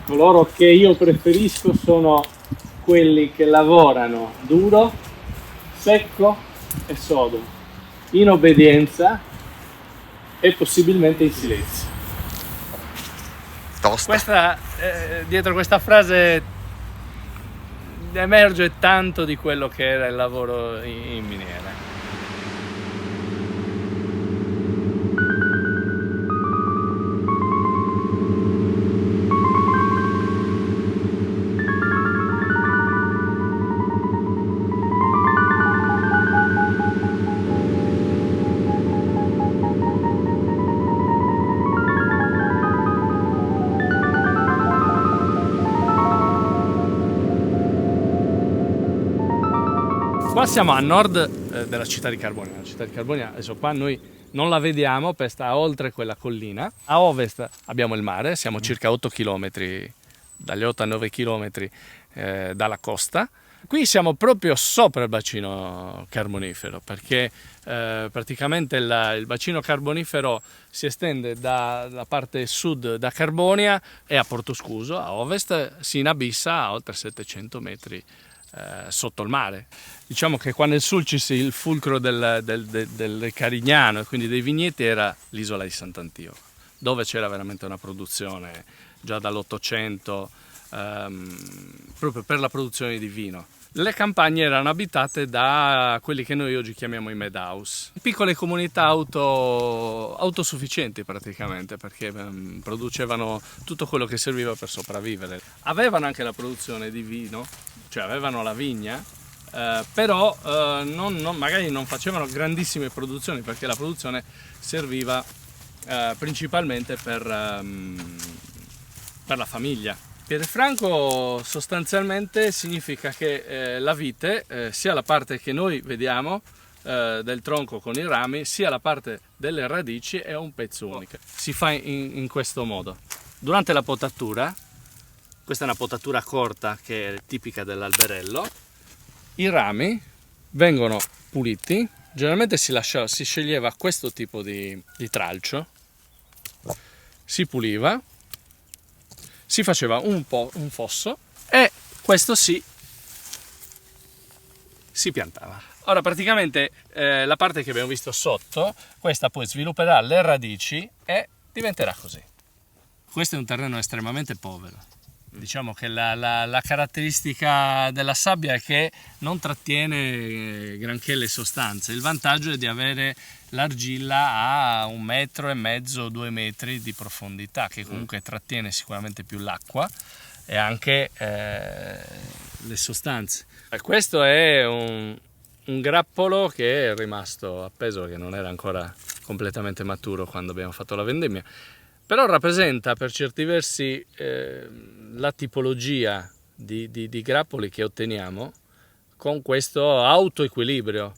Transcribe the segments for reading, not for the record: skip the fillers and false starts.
Coloro che io preferisco sono quelli che lavorano duro, secco e sodo, in obbedienza e possibilmente in silenzio. Tosta. Dietro questa frase emerge tanto di quello che era il lavoro in miniera. Qua siamo a nord della città di Carbonia. La città di Carbonia adesso qua noi non la vediamo perché sta oltre quella collina. A ovest abbiamo il mare, siamo circa 8 km, dagli 8 a 9 km dalla costa. Qui siamo proprio sopra il bacino carbonifero perché praticamente il bacino carbonifero si estende dalla parte sud da Carbonia e a Portoscuso, a ovest si inabissa a oltre 700 metri sotto il mare. Diciamo che qua nel Sulcis il fulcro del Carignano e quindi dei vigneti era l'isola di Sant'Antioco, dove c'era veramente una produzione già dall'800 proprio per la produzione di vino. Le campagne erano abitate da quelli che noi oggi chiamiamo i Medhouse, piccole comunità autosufficienti praticamente, perché producevano tutto quello che serviva per sopravvivere. Avevano anche la produzione di vino, cioè avevano la vigna, però magari non facevano grandissime produzioni perché la produzione serviva principalmente per la famiglia. Piedefranco sostanzialmente significa che la vite, sia la parte che noi vediamo del tronco con i rami, sia la parte delle radici è un pezzo unico. Si fa in questo modo. Durante la potatura, questa è una potatura corta che è tipica dell'alberello, i rami vengono puliti, generalmente si sceglieva questo tipo di tralcio, si puliva, si faceva un fosso e questo si piantava. Ora praticamente la parte che abbiamo visto sotto, questa poi svilupperà le radici e diventerà così. Questo è un terreno estremamente povero. Diciamo che la caratteristica della sabbia è che non trattiene granché le sostanze. Il vantaggio è di avere l'argilla a 1,5 metri, 2 metri di profondità, che comunque trattiene sicuramente più l'acqua e anche le sostanze. Questo è un grappolo che è rimasto appeso perché non era ancora completamente maturo quando abbiamo fatto la vendemmia. Però rappresenta per certi versi la tipologia di grappoli che otteniamo con questo autoequilibrio.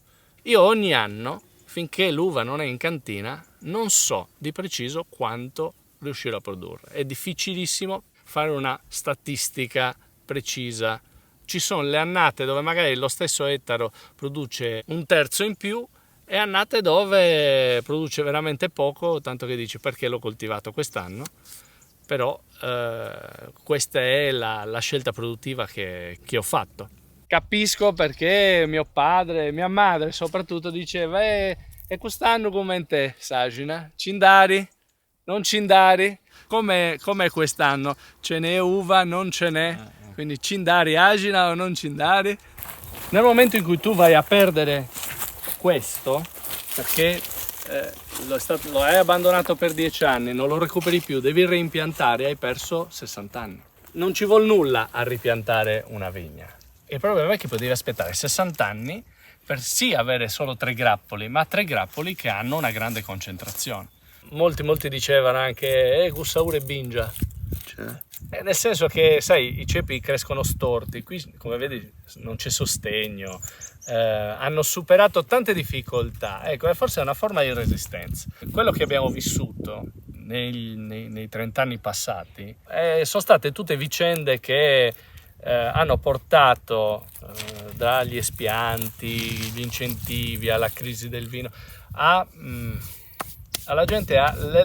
Io ogni anno, finché l'uva non è in cantina, non so di preciso quanto riuscirò a produrre. È difficilissimo fare una statistica precisa. Ci sono le annate dove magari lo stesso ettaro produce 1/3 in più, e annate dove produce veramente poco, tanto che dici perché l'ho coltivato quest'anno, però questa è la scelta produttiva che ho fatto. Capisco perché mio padre, mia madre soprattutto diceva e quest'anno come te, Sagina? Cindari? Non cindari? Com'è quest'anno? Ce n'è uva? Non ce n'è? Quindi cindari, agina o non cindari? Nel momento in cui tu vai a perdere questo, perché lo hai abbandonato per 10 anni, non lo recuperi più, devi reimpiantare, hai perso 60 anni. Non ci vuole nulla a ripiantare una vigna. Il problema è che poi devi aspettare 60 anni per sì avere solo 3 grappoli, ma 3 grappoli che hanno una grande concentrazione. Molti dicevano anche Gussaure Bingia. Nel senso che, sai, i cepi crescono storti, qui come vedi non c'è sostegno, hanno superato tante difficoltà, ecco, forse è una forma di resistenza. Quello che abbiamo vissuto nei 30 anni passati sono state tutte vicende che hanno portato dagli espianti, gli incentivi, alla crisi del vino, alla gente,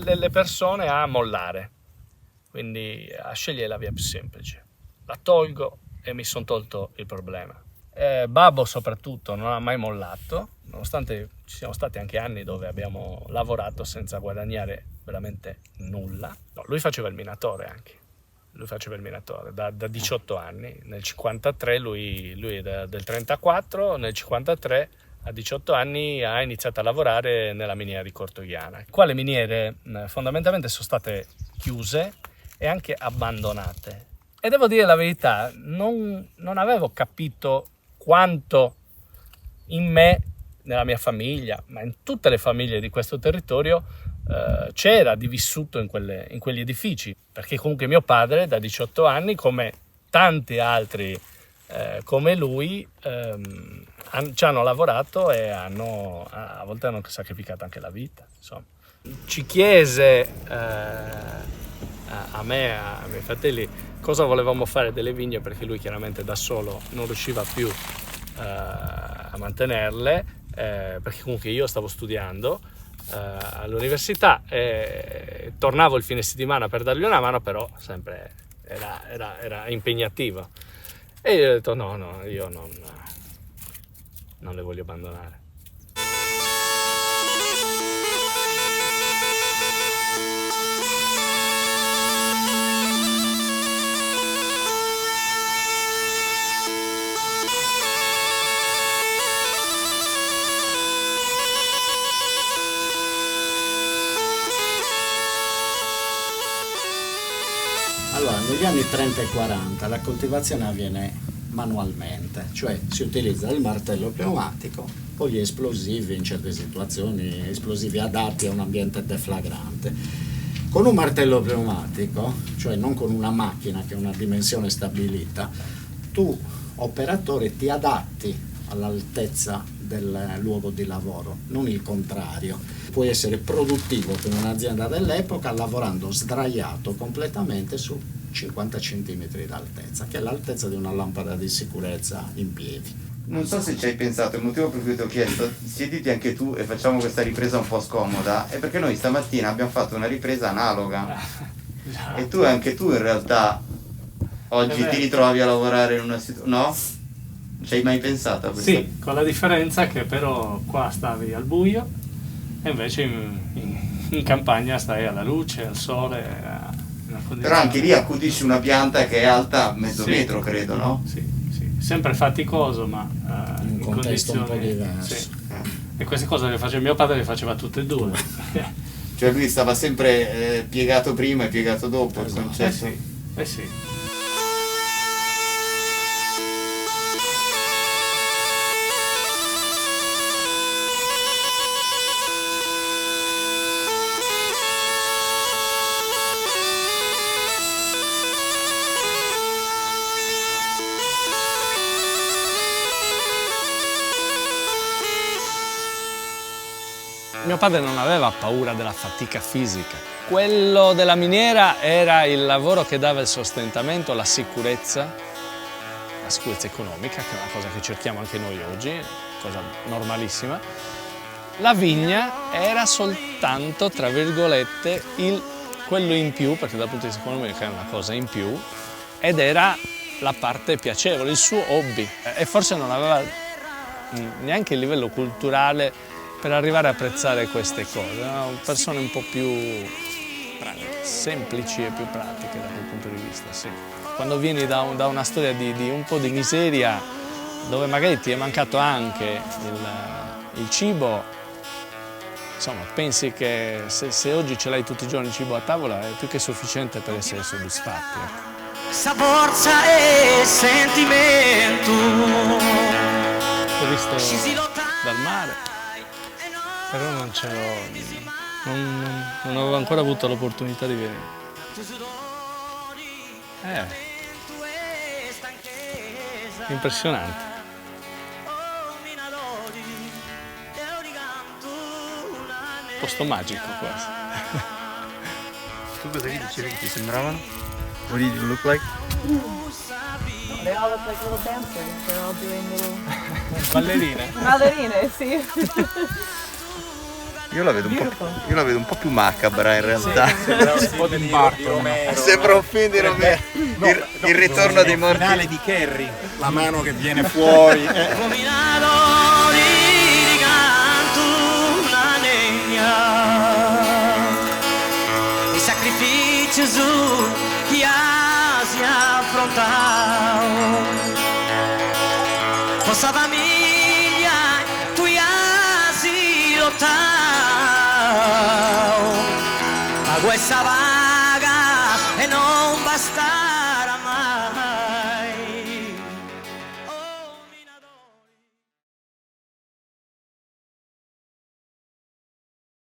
le persone a mollare. quindi a scegliere la via più semplice. La tolgo e mi sono tolto il problema. Babbo soprattutto non ha mai mollato, nonostante ci siano stati anche anni dove abbiamo lavorato senza guadagnare veramente nulla. No, lui faceva il minatore anche. Lui faceva il minatore da 18 anni, nel 53, lui è del 34, nel 53 a 18 anni ha iniziato a lavorare nella miniera di Cortogliana. Qua le miniere fondamentalmente sono state chiuse e anche abbandonate. E devo dire la verità, non avevo capito quanto in me, nella mia famiglia, ma in tutte le famiglie di questo territorio, c'era di vissuto in quegli edifici, perché comunque mio padre da 18 anni, come tanti altri come lui, ci hanno lavorato e a volte hanno sacrificato anche la vita, insomma. Ci chiese a me e ai miei fratelli cosa volevamo fare delle vigne, perché lui chiaramente da solo non riusciva più a mantenerle, perché comunque io stavo studiando all'università, tornavo il fine settimana per dargli una mano, però sempre era impegnativo, e io ho detto no, io non le voglio abbandonare. Allora, negli anni 30 e 40 la coltivazione avviene manualmente, cioè si utilizza il martello pneumatico o gli esplosivi in certe situazioni, esplosivi adatti a un ambiente deflagrante. Con un martello pneumatico, cioè non con una macchina che ha una dimensione stabilita, tu operatore ti adatti all'altezza del luogo di lavoro, non il contrario. Puoi essere produttivo per un'azienda dell'epoca lavorando sdraiato completamente su 50 cm d'altezza, che è l'altezza di una lampada di sicurezza in piedi. Non so se ci hai pensato, il motivo per cui ti ho chiesto, siediti anche tu e facciamo questa ripresa un po' scomoda, è perché noi stamattina abbiamo fatto una ripresa analoga e anche tu in realtà oggi ti ritrovi a lavorare in una situazione, no? Ci hai mai pensato a questo? Sì, con la differenza che però qua stavi al buio e invece in campagna stai alla luce, al sole. Però anche lì accudisci una pianta che è alta mezzo Sì. metro, credo, no? Sì, sempre faticoso, ma In un contesto un po' diverso. Sì. E queste cose le faceva mio padre, le faceva tutte e due. Cioè lui stava sempre piegato prima e piegato dopo, il concetto. Sì. Mio padre non aveva paura della fatica fisica. Quello della miniera era il lavoro che dava il sostentamento, la sicurezza economica, che è una cosa che cerchiamo anche noi oggi, cosa normalissima. La vigna era soltanto, tra virgolette, quello in più, perché dal punto di vista economico è una cosa in più, ed era la parte piacevole, il suo hobby. E forse non aveva neanche il livello culturale per arrivare a apprezzare queste cose, no? Persone un po' più semplici e più pratiche da quel punto di vista, sì. Quando vieni da una storia di un po' di miseria, dove magari ti è mancato anche il cibo, insomma, pensi che se oggi ce l'hai tutti i giorni il cibo a tavola è più che sufficiente per essere soddisfatti. Esa forza e sentimento. Ho visto dal mare, però non avevo ancora avuto l'opportunità di venire. Impressionante. Posto magico quasi. Tu cosa gli dicevi che ti sembravano? What did you look like? They all look like little dancers. They're all doing little Ballerine. ballerine, sì. Io la vedo un po' più macabra in realtà. Sembra un po' di Barton. Sembra un film di Romero. Il ritorno dei morti. Finale di Kerry, la mano che viene fuori. Combinato di canto una legna, i sacrifici su chi si affrontava, questa famiglia tu si lottava, ma questa vaga e non basta.